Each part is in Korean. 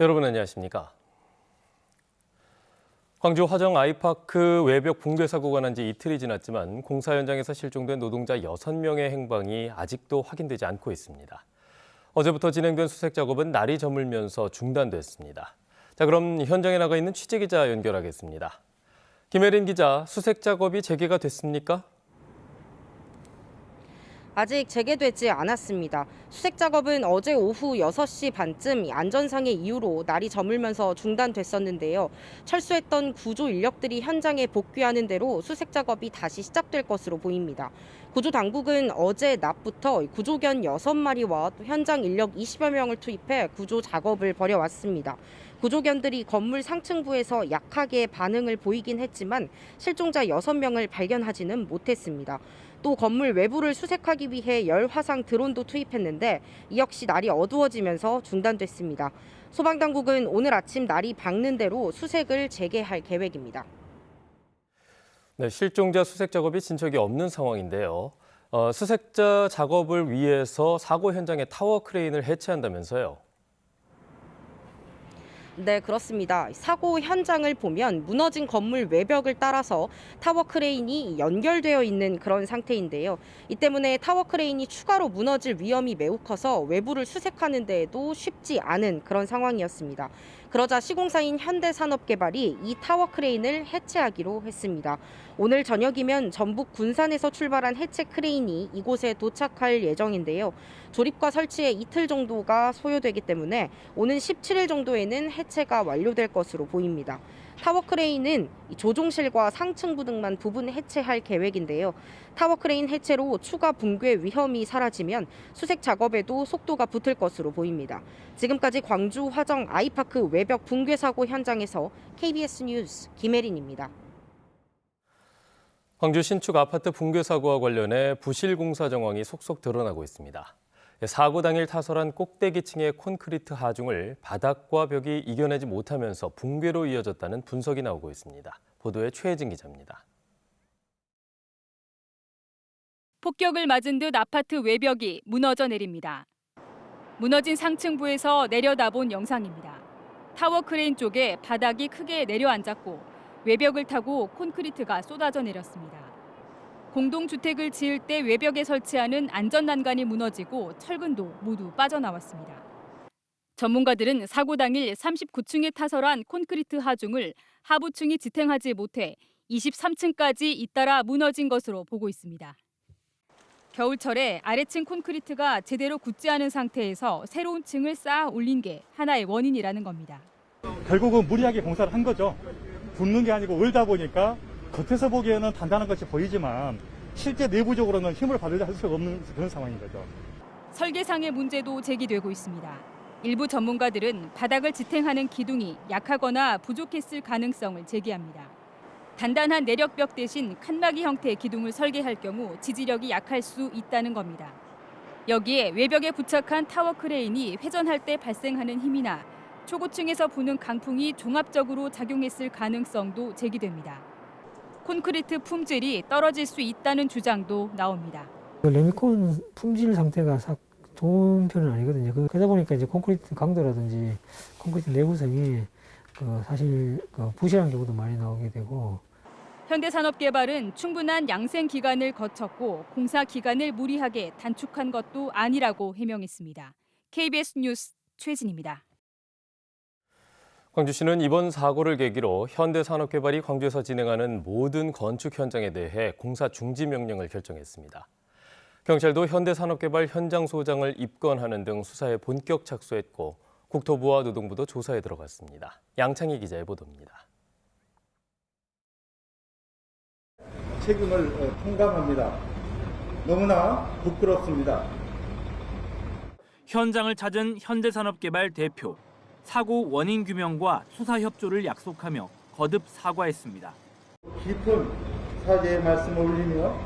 여러분 안녕하십니까? 광주 화정 아이파크 외벽 붕괴 사고가 난 지 이틀이 지났지만 공사 현장에서 실종된 노동자 6명의 행방이 아직도 확인되지 않고 있습니다. 어제부터 진행된 수색 작업은 날이 저물면서 중단됐습니다. 자, 그럼 현장에 나가 있는 취재기자 연결하겠습니다. 김혜린 기자, 수색 작업이 재개가 됐습니까? 아직 재개되지 않았습니다. 수색 작업은 어제 오후 6시 반쯤 안전상의 이유로 날이 저물면서 중단됐었는데요. 철수했던 구조 인력들이 현장에 복귀하는 대로 수색 작업이 다시 시작될 것으로 보입니다. 구조 당국은 어제 낮부터 구조견 6마리와 현장 인력 20여 명을 투입해 구조 작업을 벌여왔습니다. 구조견들이 건물 상층부에서 약하게 반응을 보이긴 했지만 실종자 6명을 발견하지는 못했습니다. 또 건물 외부를 수색하기 위해 열화상 드론도 투입했는데 이 역시 날이 어두워지면서 중단됐습니다. 소방당국은 오늘 아침 날이 밝는 대로 수색을 재개할 계획입니다. 네, 실종자 수색 작업이 진척이 없는 상황인데요. 수색자 작업을 위해서 사고 현장의 타워 크레인을 해체한다면서요. 네, 그렇습니다. 사고 현장을 보면 무너진 건물 외벽을 따라서 타워 크레인이 연결되어 있는 그런 상태인데요. 이 때문에 타워 크레인이 추가로 무너질 위험이 매우 커서 외부를 수색하는 데에도 쉽지 않은 그런 상황이었습니다. 그러자 시공사인 현대산업개발이 이 타워 크레인을 해체하기로 했습니다. 오늘 저녁이면 전북 군산에서 출발한 해체 크레인이 이곳에 도착할 예정인데요. 조립과 설치에 이틀 정도가 소요되기 때문에 오는 17일 정도에는 해체가 완료될 것으로 보입니다. 타워 크레인은 조종실과 상층부 등만 부분 해체할 계획인데요. 타워 크레인 해체로 추가 붕괴 위험이 사라지면 수색 작업에도 속도가 붙을 것으로 보입니다. 지금까지 광주 화정 아이파크 외벽 붕괴 사고 현장에서 KBS 뉴스 김혜린입니다. 광주 신축 아파트 붕괴 사고와 관련해 부실 공사 정황이 속속 드러나고 있습니다. 사고 당일 타설한 꼭대기층의 콘크리트 하중을 바닥과 벽이 이겨내지 못하면서 붕괴로 이어졌다는 분석이 나오고 있습니다. 보도에 최혜진 기자입니다. 폭격을 맞은 듯 아파트 외벽이 무너져 내립니다. 무너진 상층부에서 내려다본 영상입니다. 타워 크레인 쪽에 바닥이 크게 내려앉았고 외벽을 타고 콘크리트가 쏟아져 내렸습니다. 공동주택을 지을 때 외벽에 설치하는 안전난간이 무너지고 철근도 모두 빠져나왔습니다. 전문가들은 사고 당일 39층에 타설한 콘크리트 하중을 하부층이 지탱하지 못해 23층까지 잇따라 무너진 것으로 보고 있습니다. 겨울철에 아래층 콘크리트가 제대로 굳지 않은 상태에서 새로운 층을 쌓아 올린 게 하나의 원인이라는 겁니다. 결국은 무리하게 공사를 한 거죠. 붙는 게 아니고 올다 보니까 겉에서 보기에는 단단한 것이 보이지만 실제 내부적으로는 힘을 받으려 할 수가 없는 그런 상황인 거죠. 설계상의 문제도 제기되고 있습니다. 일부 전문가들은 바닥을 지탱하는 기둥이 약하거나 부족했을 가능성을 제기합니다. 단단한 내력벽 대신 칸막이 형태의 기둥을 설계할 경우 지지력이 약할 수 있다는 겁니다. 여기에 외벽에 부착한 타워 크레인이 회전할 때 발생하는 힘이나 초고층에서 부는 강풍이 종합적으로 작용했을 가능성도 제기됩니다. 콘크리트 품질이 떨어질 수 있다는 주장도 나옵니다. 레미콘 품질 상태가 싹 좋은 편은 아니거든요. 그러다 보니까 이제 콘크리트 강도라든지 콘크리트 내구성이 사실 부실한 경우도 많이 나오게 되고. 현대산업개발은 충분한 양생 기간을 거쳤고 공사 기간을 무리하게 단축한 것도 아니라고 해명했습니다. KBS 뉴스 최진입니다. 광주시는 이번 사고를 계기로 현대산업개발이 광주에서 진행하는 모든 건축 현장에 대해 공사 중지 명령을 결정했습니다. 경찰도 현대산업개발 현장 소장을 입건하는 등 수사에 본격 착수했고 국토부와 노동부도 조사에 들어갔습니다. 양창희 기자의 보도입니다. 책임을 통감합니다. 너무나 부끄럽습니다. 현장을 찾은 현대산업개발 대표. 사고 원인 규명과 수사 협조를 약속하며 거듭 사과했습니다. 깊은 사죄의 말씀을 올리며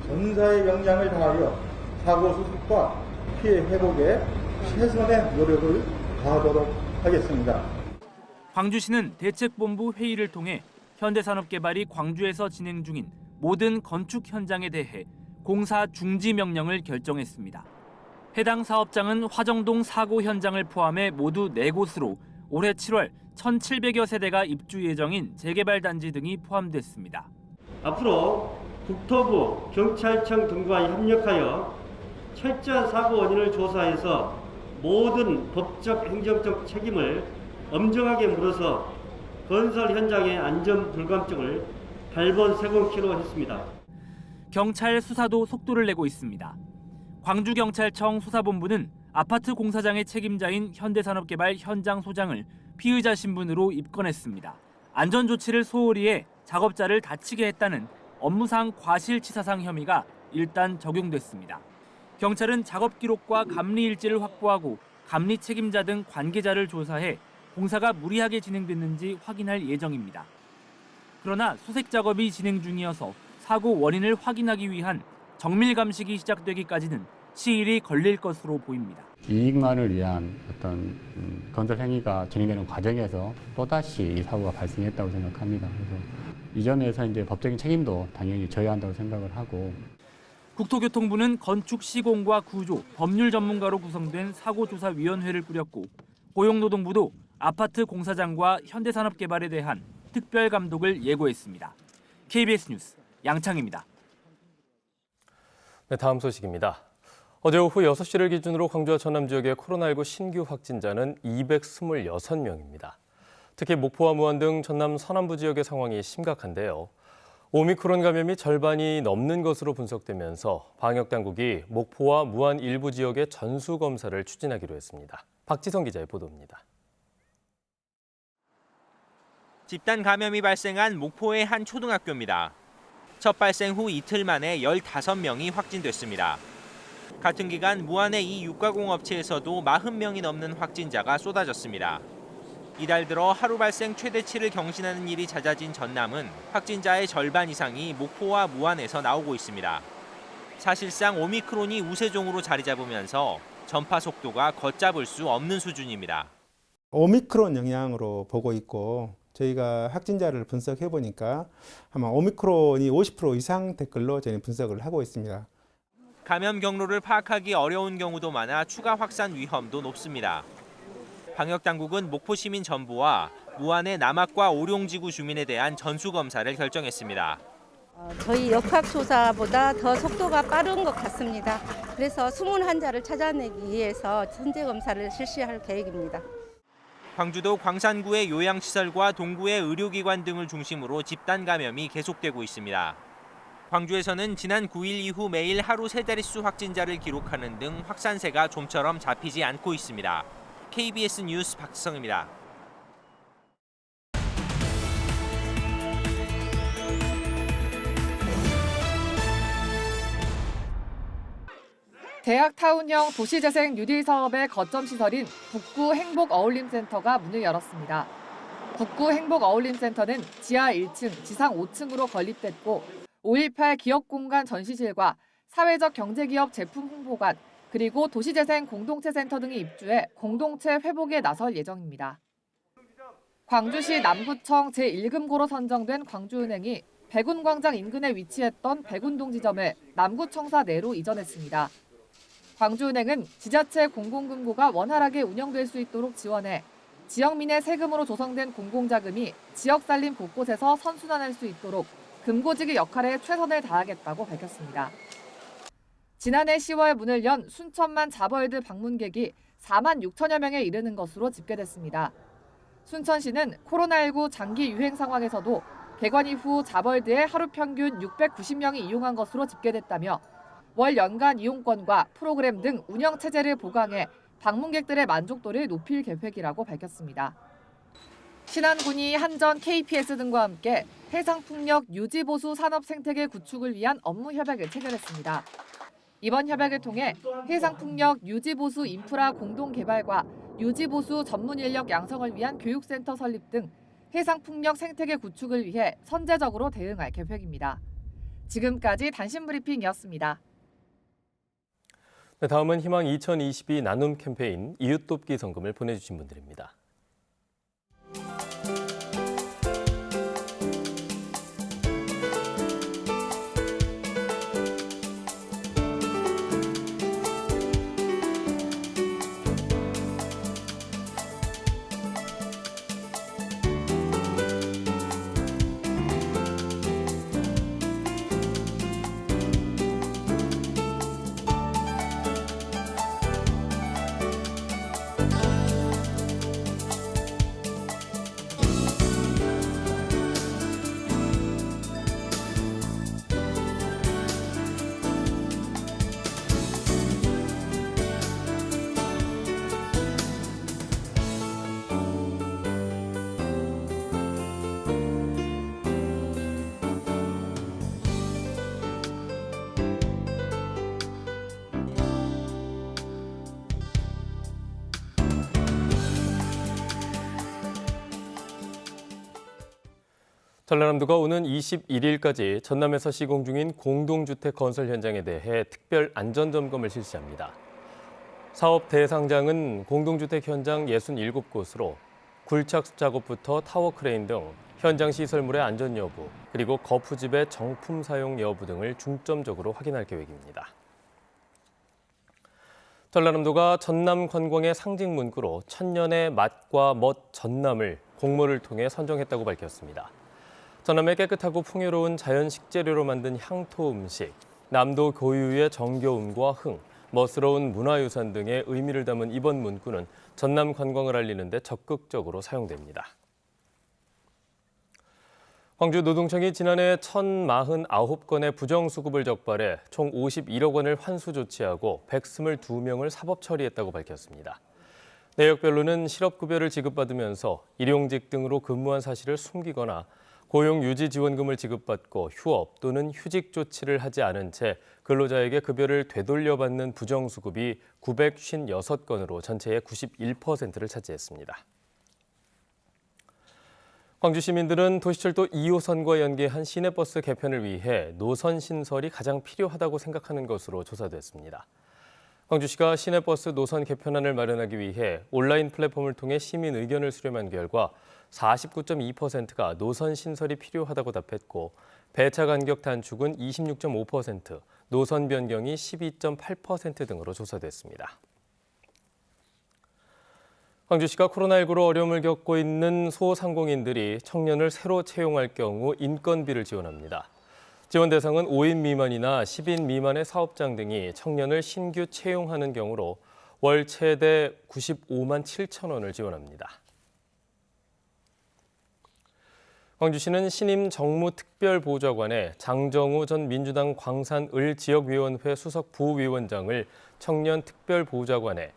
전사의 역량을 다하여 사고 수습과 피해 회복에 최선의 노력을 다하도록 하겠습니다. 광주시는 대책본부 회의를 통해 현대산업개발이 광주에서 진행 중인 모든 건축 현장에 대해 공사 중지 명령을 결정했습니다. 해당 사업장은 화정동 사고 현장을 포함해 모두 4곳으로 올해 7월 1,700여 세대가 입주 예정인 재개발 단지 등이 포함됐습니다. 앞으로 국토부, 경찰청 등과 협력하여 철저한 사고 원인을 조사해서 모든 법적, 행정적 책임을 엄정하게 물어서 건설 현장의 안전 불감증을 발본 세공키로 했습니다. 경찰 수사도 속도를 내고 있습니다. 광주경찰청 수사본부는 아파트 공사장의 책임자인 현대산업개발 현장 소장을 피의자 신분으로 입건했습니다. 안전조치를 소홀히 해 작업자를 다치게 했다는 업무상 과실치사상 혐의가 일단 적용됐습니다. 경찰은 작업 기록과 감리 일지를 확보하고 감리 책임자 등 관계자를 조사해 공사가 무리하게 진행됐는지 확인할 예정입니다. 그러나 수색 작업이 진행 중이어서 사고 원인을 확인하기 위한 정밀 감식이 시작되기까지는 시일이 걸릴 것으로 보입니다. 이익만을 위한 어떤 건설 행위가 진행되는 과정에서 또다시 이 사고가 발생했다고 생각합니다. 그래서 이 점에서 이제 법적인 책임도 당연히 져야 한다고 생각을 하고. 국토교통부는 건축 시공과 구조, 법률 전문가로 구성된 사고조사위원회를 꾸렸고 고용노동부도 아파트 공사장과 현대산업개발에 대한 특별 감독을 예고했습니다. KBS 뉴스 양창입니다. 네, 다음 소식입니다. 어제 오후 6시를 기준으로 광주와 전남 지역의 코로나19 신규 확진자는 226명입니다. 특히 목포와 무안 등 전남 서남부 지역의 상황이 심각한데요. 오미크론 감염이 절반이 넘는 것으로 분석되면서 방역당국이 목포와 무안 일부 지역의 전수검사를 추진하기로 했습니다. 박지성 기자의 보도입니다. 집단 감염이 발생한 목포의 한 초등학교입니다. 첫 발생 후 이틀 만에 15명이 확진됐습니다. 같은 기간 무안의 이 육가공업체에서도 40명이 넘는 확진자가 쏟아졌습니다. 이달 들어 하루 발생 최대치를 경신하는 일이 잦아진 전남은 확진자의 절반 이상이 목포와 무안에서 나오고 있습니다. 사실상 오미크론이 우세종으로 자리 잡으면서 전파 속도가 걷잡을 수 없는 수준입니다. 오미크론 영향으로 보고 있고 저희가 확진자를 분석해 보니까 아마 오미크론이 50% 이상 될 걸로 저희는 분석을 하고 있습니다. 감염 경로를 파악하기 어려운 경우도 많아 추가 확산 위험도 높습니다. 방역당국은 목포시민 전부와 무안의 남학과 오룡지구 주민에 대한 전수검사를 결정했습니다. 저희 역학조사보다 더 속도가 빠른 것 같습니다. 그래서 숨은 환자를 찾아내기 위해서 선제검사를 실시할 계획입니다. 광주도 광산구의 요양시설과 동구의 의료기관 등을 중심으로 집단 감염이 계속되고 있습니다. 광주에서는 지난 9일 이후 매일 하루 3자릿수 확진자를 기록하는 등 확산세가 좀처럼 잡히지 않고 있습니다. KBS 뉴스 박지성입니다. 대학타운형 도시재생 뉴딜 사업의 거점 시설인 북구 행복어울림센터가 문을 열었습니다. 북구 행복어울림센터는 지하 1층, 지상 5층으로 건립됐고 5.18 기업공간 전시실과 사회적 경제기업 제품 홍보관, 그리고 도시재생 공동체센터 등이 입주해 공동체 회복에 나설 예정입니다. 광주시 남구청 제1금고로 선정된 광주은행이 백운광장 인근에 위치했던 백운동 지점을 남구청사 내로 이전했습니다. 광주은행은 지자체 공공금고가 원활하게 운영될 수 있도록 지원해 지역민의 세금으로 조성된 공공자금이 지역 살림 곳곳에서 선순환할 수 있도록 금고지기 역할에 최선을 다하겠다고 밝혔습니다. 지난해 10월 문을 연 순천만 자버월드 방문객이 4만 6천여 명에 이르는 것으로 집계됐습니다. 순천시는 코로나19 장기 유행 상황에서도 개관 이후 자버월드에 하루 평균 690명이 이용한 것으로 집계됐다며 월 연간 이용권과 프로그램 등 운영체제를 보강해 방문객들의 만족도를 높일 계획이라고 밝혔습니다. 신안군이 한전, KPS 등과 함께 해상풍력 유지보수 산업 생태계 구축을 위한 업무 협약을 체결했습니다. 이번 협약을 통해 해상풍력 유지보수 인프라 공동개발과 유지보수 전문 인력 양성을 위한 교육센터 설립 등 해상풍력 생태계 구축을 위해 선제적으로 대응할 계획입니다. 지금까지 단신브리핑이었습니다. 네, 다음은 희망 2022 나눔 캠페인 이웃돕기 성금을 보내주신 분들입니다. 전라남도가 오는 21일까지 전남에서 시공 중인 공동주택 건설 현장에 대해 특별 안전점검을 실시합니다. 사업 대상장은 공동주택 현장 67곳으로 굴착 작업부터 타워 크레인 등 현장 시설물의 안전 여부, 그리고 거푸집의 정품 사용 여부 등을 중점적으로 확인할 계획입니다. 전라남도가 전남 관광의 상징 문구로 천년의 맛과 멋 전남을 공모를 통해 선정했다고 밝혔습니다. 전남의 깨끗하고 풍요로운 자연 식재료로 만든 향토 음식, 남도 고유의 정겨움과 흥, 멋스러운 문화유산 등의 의미를 담은 이번 문구는 전남 관광을 알리는 데 적극적으로 사용됩니다. 광주 노동청이 지난해 1,049건의 부정수급을 적발해 총 51억 원을 환수 조치하고 122명을 사법 처리했다고 밝혔습니다. 내역별로는 실업급여를 지급받으면서 일용직 등으로 근무한 사실을 숨기거나 고용유지지원금을 지급받고 휴업 또는 휴직 조치를 하지 않은 채 근로자에게 급여를 되돌려받는 부정수급이 956건으로 전체의 91%를 차지했습니다. 광주 시민들은 도시철도 2호선과 연계한 시내버스 개편을 위해 노선 신설이 가장 필요하다고 생각하는 것으로 조사됐습니다. 광주시가 시내버스 노선 개편안을 마련하기 위해 온라인 플랫폼을 통해 시민 의견을 수렴한 결과 49.2%가 노선 신설이 필요하다고 답했고 배차 간격 단축은 26.5%, 노선 변경이 12.8% 등으로 조사됐습니다. 광주시가 코로나19로 어려움을 겪고 있는 소상공인들이 청년을 새로 채용할 경우 인건비를 지원합니다. 지원 대상은 5인 미만이나 10인 미만의 사업장 등이 청년을 신규 채용하는 경우로 월 최대 95만 7천 원을 지원합니다. 광주시는 신임 정무특별보좌관에 장정우 전 민주당 광산을 지역위원회 수석 부위원장을 청년특별보좌관에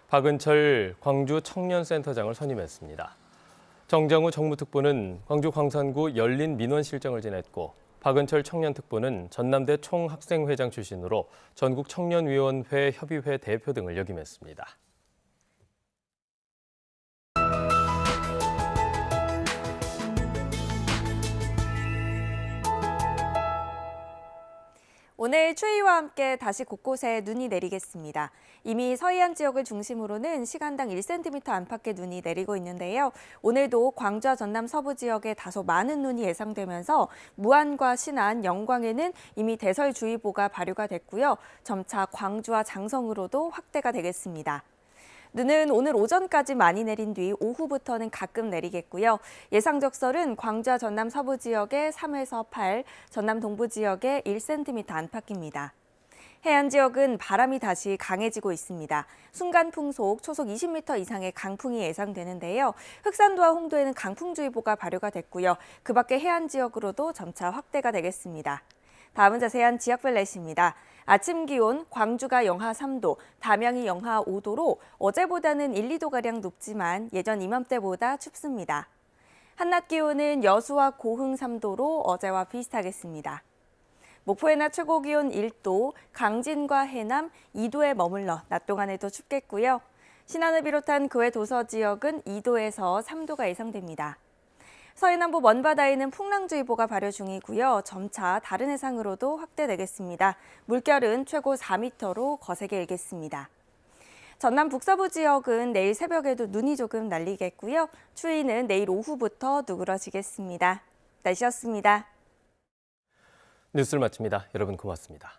박은철 광주 청년센터장을 선임했습니다. 정장우 정무특보는 광주 광산구 열린 민원실장을 지냈고 박은철 청년특보는 전남대 총학생회장 출신으로 전국 청년위원회 협의회 대표 등을 역임했습니다. 오늘 추위와 함께 다시 곳곳에 눈이 내리겠습니다. 이미 서해안 지역을 중심으로는 시간당 1cm 안팎의 눈이 내리고 있는데요. 오늘도 광주와 전남 서부 지역에 다소 많은 눈이 예상되면서 무안과 신안, 영광에는 이미 대설주의보가 발효가 됐고요. 점차 광주와 장성으로도 확대가 되겠습니다. 눈은 오늘 오전까지 많이 내린 뒤 오후부터는 가끔 내리겠고요. 예상 적설은 광주와 전남 서부 지역에 3에서 8, 전남 동부 지역에 1cm 안팎입니다. 해안 지역은 바람이 다시 강해지고 있습니다. 순간 풍속, 초속 20m 이상의 강풍이 예상되는데요. 흑산도와 홍도에는 강풍주의보가 발효가 됐고요. 그 밖에 해안 지역으로도 점차 확대가 되겠습니다. 다음은 자세한 지역별 날씨입니다. 아침 기온 광주가 영하 3도, 담양이 영하 5도로 어제보다는 1, 2도가량 높지만 예전 이맘때보다 춥습니다. 한낮 기온은 여수와 고흥 3도로 어제와 비슷하겠습니다. 목포의 낮 최고 기온 1도, 강진과 해남 2도에 머물러 낮 동안에도 춥겠고요. 신안을 비롯한 그 외 도서 지역은 2도에서 3도가 예상됩니다. 서해남부 먼바다에는 풍랑주의보가 발효 중이고요. 점차 다른 해상으로도 확대되겠습니다. 물결은 최고 4m로 거세게 일겠습니다. 전남 북서부 지역은 내일 새벽에도 눈이 조금 날리겠고요. 추위는 내일 오후부터 누그러지겠습니다. 날씨였습니다. 뉴스를 마칩니다. 여러분 고맙습니다.